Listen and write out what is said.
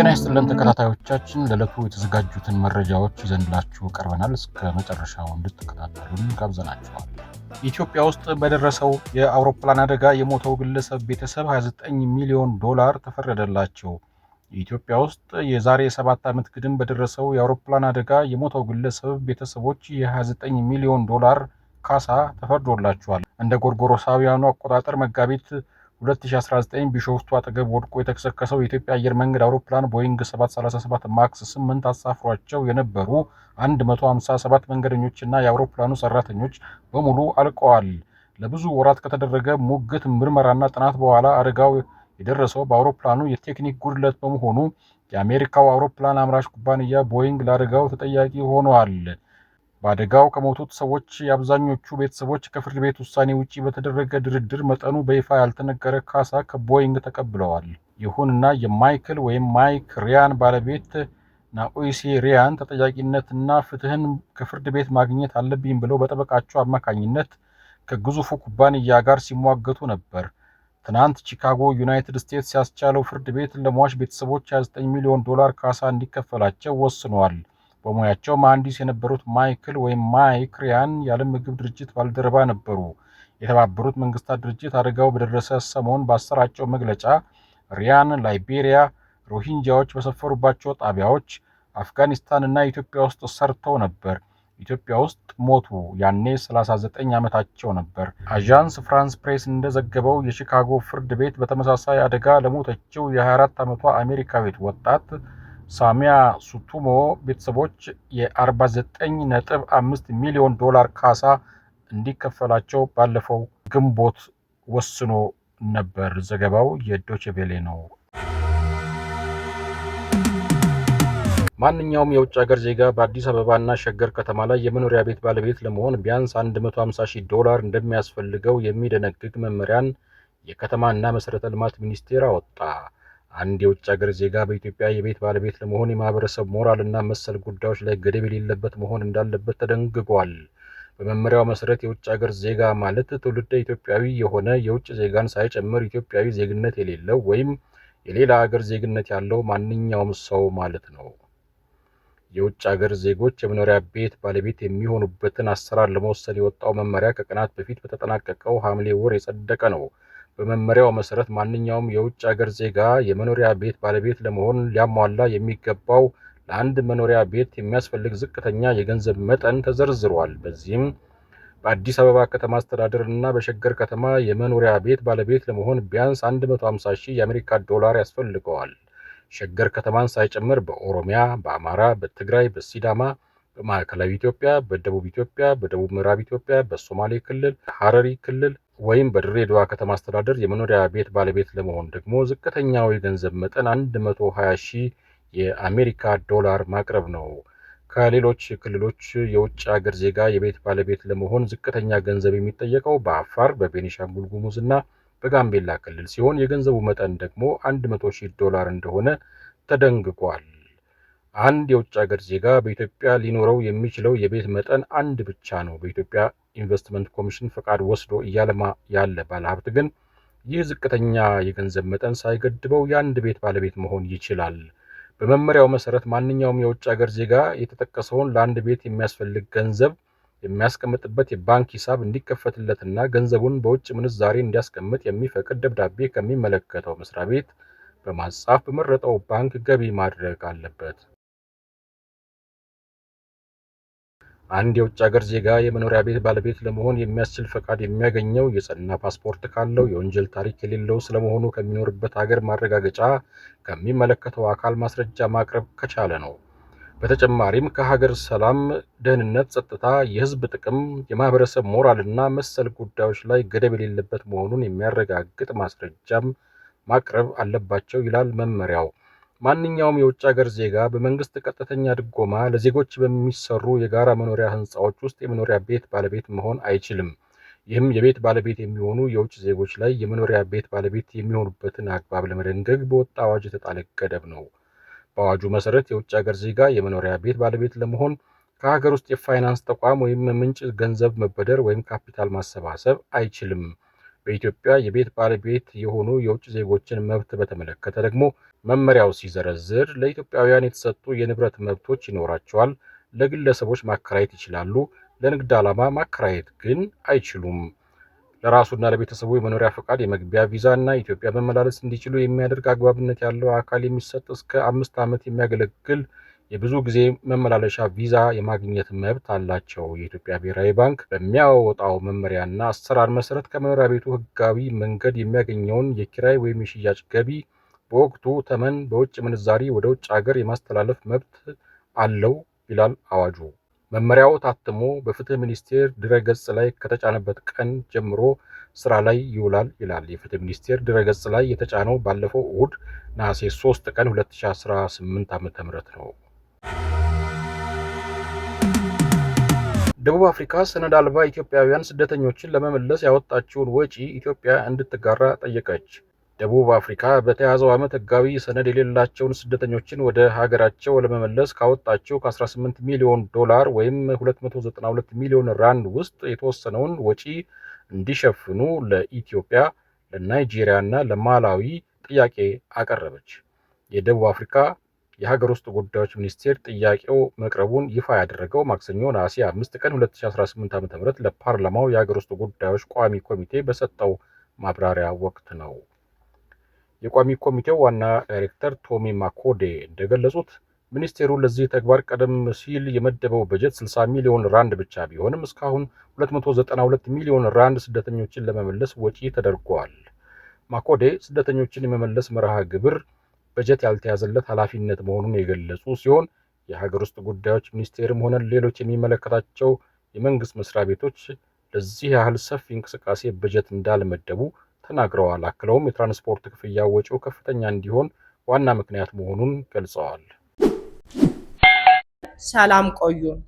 ጤና ይስጥልን ተከታታዮቻችን ለዕለቱ የተዘጋጁትን መረጃዎች ይዘንላችሁ ቀርበናል። እስከ መጨረሻው እንድትከታተሉን ጋብዘናችኋል። ኢትዮጵያ ውስጥ በደረሰው የአውሮፕላን አደጋ የሞተው ግለሰብ ቤተሰብ $29 ሚሊዮን ተፈረደላቸው። ኢትዮጵያ ውስጥ የዛሬ 7 ዓመት ግድም በደረሰው የአውሮፕላን አደጋ የሞተው ግለሰብ ቤተሰቦች የ$29 ሚሊዮን ካሳ ተፈርዶላቸዋል። እንደ ጎርጎሮሳውያኑ አቆጣጠር መጋቢት 2019 ቢሾፍቱ አጠገብ ወድቆ የተከሰከሰው የኢትዮጵያ አየር መንገድ አውሮፕላን ቦይንግ 737 ማክስ 8 አሳፍሯቸው የነበሩ 157 መንገደኞችና የአውሮፕላኑ ሰራተኞች በሙሉ አልቀዋል። ለብዙ ወራት ከተደረገ ሙግት፣ ምርመራና ጥናት በኋላ አደጋው የደረሰው በአውሮፕላኑ የቴክኒክ ጉድለት በመሆኑ የአሜሪካው አውሮፕላን አምራች ኩባንያ ቦይንግ ለአደጋው ተጠያቂ ሆኗል። በአደጋው ከሞቱት ሰዎች የአብዛኞቹ ቤተሰቦች ከፍርድ ቤት ውሳኔ ውጪ በተደረገ ድርድር መጠኑ በይፋ ያልተነገረ ካሳ ከቦይንግ ተቀብለዋል። ይሁንና ማይክ ሪያን ባለቤት ናኦይሲ ሪያን ተጠያቂነትና ፍትህን ከፍርድ ቤት ማግኘት አለብኝ ብለው በጠበቃቸው አማካኝነት ከግዙፉ ኩባንያ ጋር ሲሟገቱ ነበር። ትናንት ቺካጎ ዩናይትድ ስቴትስ ያስቻለው ፍርድ ቤት ለሟች ቤተሰቦች $29 ሚሊዮን ካሳ እንዲከፈላቸው ወስኗል። በሙያቸው መሐንዲስ የነበሩት ማይክ ሪያን የዓለም ምግብ ድርጅት ባልደረባ ነበሩ። የተባበሩት መንግስታት ድርጅት አደጋው በደረሰ ሰሞን ባሰራጨው መግለጫ ሪያን ላይቤሪያ ሮሂንጃዎች በሰፈሩባቸው ጣቢያዎች፣ አፍጋኒስታን እና ኢትዮጵያ ውስጥ ሰርተው ነበር። ኢትዮጵያ ውስጥ ሞቱ። ያኔ 39 ዓመታቸው ነበር። አዣንስ ፍራንስ ፕሬስ እንደዘገበው የቺካጎ ፍርድ ቤት በተመሳሳይ አደጋ ለሞተችው የ24 ዓመቷ አሜሪካዊት ወጣት ሳሚያ ሱቱሞ ቤተሰቦች የ49.5 ሚሊዮን ካሳ እንዲከፈላቸው ባለፈው ግንቦት ወስኖ ነበር። ዘገባው የዶቼ ቬለ ነው። ማንኛውም የውጭ ሀገር ዜጋ በአዲስ አበባና ሸገር ከተማ ላይ የመኖሪያ ቤት ባለቤት ለመሆን ቢያንስ $150,000 እንደሚያስፈልገው የሚደነግግ መመሪያን የከተማና መሰረተ ልማት ሚኒስቴር አወጣ። አንድ የውጭ ሀገር ዜጋ በኢትዮጵያ የቤት ባለቤት ለመሆን የማህበረሰብ ሞራልና መሰል ጉዳዮች ላይ ገደብ የሌለበት መሆን እንዳለበት ተደንግጓል። በመመሪያው መሰረት የውጭ ሀገር ዜጋ ማለት ትውልደ ኢትዮጵያዊ የሆነ የውጭ ዜጋን ሳይጨምር ኢትዮጵያዊ ዜግነት የሌለው ወይም የሌላ ሀገር ዜግነት ያለው ማንኛውም ሰው ማለት ነው። የውጭ ሀገር ዜጎች የመኖሪያ ቤት ባለቤት የሚሆኑበትን አሰራር ለመወሰን የወጣው መመሪያ ከቀናት በፊት በተጠናቀቀው ሐምሌ ወር የጸደቀ ነው። በመመሪያው መሰረት ማንኛውም የውጭ ሀገር ዜጋ የመኖሪያ ቤት ባለቤት ለመሆን ሊያሟላ የሚገባው ለአንድ መኖሪያ ቤት የሚያስፈልግ ዝቅተኛ የገንዘብ መጠን ተዘርዝሯል። በዚህም በአዲስ አበባ ከተማ አስተዳደር እና በሸገር ከተማ የመኖሪያ ቤት ባለቤት ለመሆን ቢያንስ $150,000 የአሜሪካ ዶላር ያስፈልገዋል። ሸገር ከተማን ሳይጨምር በኦሮሚያ፣ በአማራ፣ በትግራይ፣ በሲዳማ፣ በማዕከላዊ ኢትዮጵያ፣ በደቡብ ኢትዮጵያ፣ በደቡብ ምዕራብ ኢትዮጵያ፣ በሶማሌ ክልል፣ ሐረሪ ክልል ወይም በድሬዳዋ ከተማ አስተዳደር የመኖሪያ ቤት ባለቤት ለመሆን ደግሞ ዝቅተኛው የገንዘብ መጠን $120,000 የአሜሪካ ዶላር ማቅረብ ነው። ከሌሎች ክልሎች የውጭ ሀገር ዜጋ የቤት ባለቤት ለመሆን ዝቅተኛ ገንዘብ የሚጠየቀው በአፋር፣ በቤኒሻንጉል ጉሙዝ እና በጋምቤላ ክልል ሲሆን የገንዘቡ መጠን ደግሞ $100,000 እንደሆነ ተደንግጓል። አንድ የውጭ ሀገር ዜጋ በኢትዮጵያ ሊኖረው የሚችለው የቤት መጠን አንድ ብቻ ነው። በኢትዮጵያ ኢንቨስትመንት ኮሚሽን ፈቃድ ወስዶ እያለማ ያለ ባለሀብት ግን ይህ ዝቅተኛ የገንዘብ መጠን ሳይገድበው የአንድ ቤት ባለቤት መሆን ይችላል። በመመሪያው መሰረት ማንኛውም የውጭ ሀገር ዜጋ የተጠቀሰውን ለአንድ ቤት የሚያስፈልግ ገንዘብ የሚያስቀምጥበት የባንክ ሂሳብ እንዲከፈትለትና ገንዘቡን በውጭ ምንዛሬ እንዲያስቀምጥ የሚፈቅድ ደብዳቤ ከሚመለከተው መስሪያ ቤት በማጻፍ በመረጠው ባንክ ገቢ ማድረግ አለበት። አንድ የውጭ ሀገር ዜጋ የመኖሪያ ቤት ባለቤት ለመሆን የሚያስችል ፈቃድ የሚያገኘው የጸና ፓስፖርት ካለው፣ የወንጀል ታሪክ የሌለው ስለመሆኑ ከሚኖርበት ሀገር ማረጋገጫ ከሚመለከተው አካል ማስረጃ ማቅረብ ከቻለ ነው። በተጨማሪም ከሀገር ሰላም፣ ደህንነት፣ ጸጥታ፣ የህዝብ ጥቅም፣ የማህበረሰብ ሞራልና መሰል ጉዳዮች ላይ ገደብ የሌለበት መሆኑን የሚያረጋግጥ ማስረጃም ማቅረብ አለባቸው ይላል መመሪያው። ማንኛውም የውጭ ሀገር ዜጋ በመንግስት ቀጥተኛ ድጎማ ለዜጎች በሚሰሩ የጋራ መኖሪያ ህንፃዎች ውስጥ የመኖሪያ ቤት ባለቤት መሆን አይችልም። ይህም የቤት ባለቤት የሚሆኑ የውጭ ዜጎች ላይ የመኖሪያ ቤት ባለቤት የሚሆኑበትን አግባብ ለመደንገግ በወጣ አዋጅ የተጣለ ገደብ ነው። በአዋጁ መሰረት የውጭ ሀገር ዜጋ የመኖሪያ ቤት ባለቤት ለመሆን ከሀገር ውስጥ የፋይናንስ ተቋም ወይም ምንጭ ገንዘብ መበደር ወይም ካፒታል ማሰባሰብ አይችልም። በኢትዮጵያ የቤት ባለቤት የሆኑ የውጭ ዜጎችን መብት በተመለከተ ደግሞ መመሪያው ሲዘረዝር ለኢትዮጵያውያን የተሰጡ የንብረት መብቶች ይኖራቸዋል። ለግለሰቦች ማከራየት ይችላሉ፣ ለንግድ ዓላማ ማከራየት ግን አይችሉም። ለራሱና ለቤተሰቡ የመኖሪያ ፈቃድ፣ የመግቢያ ቪዛ እና ኢትዮጵያ መመላለስ እንዲችሉ የሚያደርግ አግባብነት ያለው አካል የሚሰጥ እስከ 5 ዓመት የሚያገለግል የብዙ ጊዜ መመላለሻ ቪዛ የማግኘት መብት አላቸው። የኢትዮጵያ ብሔራዊ ባንክ በሚያወጣው መመሪያና አሰራር መሰረት ከመኖሪያ ቤቱ ህጋዊ መንገድ የሚያገኘውን የኪራይ ወይም የሽያጭ ገቢ በወቅቱ ተመን በውጭ ምንዛሪ ወደ ውጭ ሀገር የማስተላለፍ መብት አለው ይላል አዋጁ። መመሪያው ታትሞ በፍትህ ሚኒስቴር ድረገጽ ላይ ከተጫነበት ቀን ጀምሮ ስራ ላይ ይውላል ይላል። የፍትህ ሚኒስቴር ድረገጽ ላይ የተጫነው ባለፈው እሁድ ነሐሴ 3 ቀን 2018 ዓ.ም ነው። ደቡብ አፍሪካ ሰነድ አልባ ኢትዮጵያውያን ስደተኞችን ለመመለስ ያወጣችውን ወጪ ኢትዮጵያ እንድትጋራ ጠየቀች። ደቡብ አፍሪካ በተያዘው ዓመት ህጋዊ ሰነድ የሌላቸውን ስደተኞችን ወደ ሀገራቸው ለመመለስ ካወጣቸው ከ18 ሚሊዮን ዶላር ወይም 292 ሚሊዮን ራንድ ውስጥ የተወሰነውን ወጪ እንዲሸፍኑ ለኢትዮጵያ፣ ለናይጄሪያ እና ለማላዊ ጥያቄ አቀረበች። የደቡብ አፍሪካ የሀገር ውስጥ ጉዳዮች ሚኒስቴር ጥያቄው መቅረቡን ይፋ ያደረገው ማክሰኞ ነሐሴ 5 ቀን 2018 ዓ.ም ለፓርላማው የሀገር ውስጥ ጉዳዮች ቋሚ ኮሚቴ በሰጠው ማብራሪያ ወቅት ነው። የቋሚ ኮሚቴው ዋና ዳይሬክተር ቶሚ ማኮዴ እንደገለጹት ሚኒስቴሩ ለዚህ ተግባር ቀደም ሲል የመደበው በጀት 60 ሚሊዮን ራንድ ብቻ ቢሆንም እስካሁን 292 ሚሊዮን ራንድ ስደተኞችን ለመመለስ ወጪ ተደርጓል። ማኮዴ ስደተኞችን የመመለስ መርሃ ግብር በጀት ያልተያዘለት ኃላፊነት መሆኑን የገለጹ ሲሆን የሀገር ውስጥ ጉዳዮች ሚኒስቴርም ሆነ ሌሎች የሚመለከታቸው የመንግስት መስሪያ ቤቶች ለዚህ ያህል ሰፊ እንቅስቃሴ በጀት እንዳልመደቡ ተናግረዋል። አክለውም የትራንስፖርት ክፍያ ወጪው ከፍተኛ እንዲሆን ዋና ምክንያት መሆኑን ገልጸዋል። ሰላም ቆዩን።